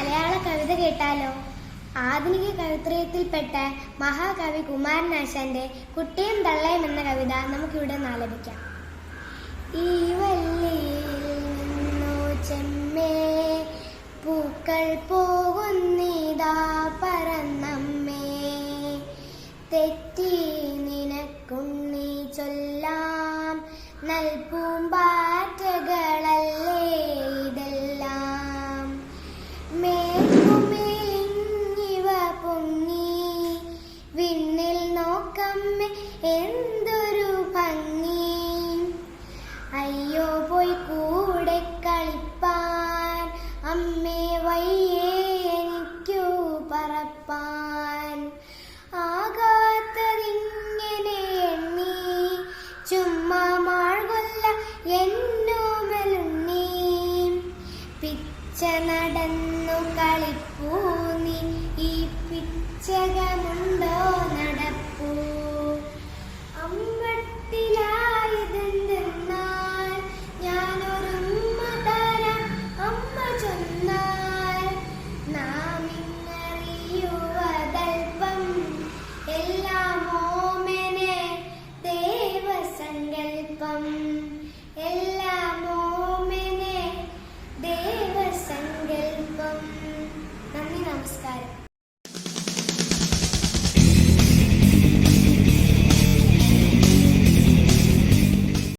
മലയാള കവിത കേട്ടാലോ? ആധുനിക കവിത്രയത്തിൽപ്പെട്ട മഹാകവി കുമാരനാശാന്റെ കുട്ടിയും തള്ളയും എന്ന കവിത നമുക്കിവിടെ ആലപിക്കാം. ഈ വല്ലിയിൽ നിന്നു ചെമ്മേ പൂക്കൾ പോകുന്നിതാ പറന്നമ്മേ, തെറ്റി നിനക്കുണ്ണി ചൊല്ലാം നൽപൂമ്പാറ്റകളല്ലേ ഇതെല്ലാം. മേൽക്കുമേഞ്ഞിവ പൊങ്ങി വിണ്ണിൽ നോക്കമ്മേ എന്തൊരു ഭംഗി. അയ്യോ പോയി കൂടെ കളിപ്പാൻ അമ്മേ വയ്യേ എനിക്കു പറപ്പാൻ. ആകാത്തതിങ്ങനെ എണ്ണി ചുമ്മാ മാൾകൊല്ല എന്നോമലുണ്ണി. പിച്ച നടന്നു കളിപ്പൂ നീ ഈ പിച്ചകമുണ്ടോ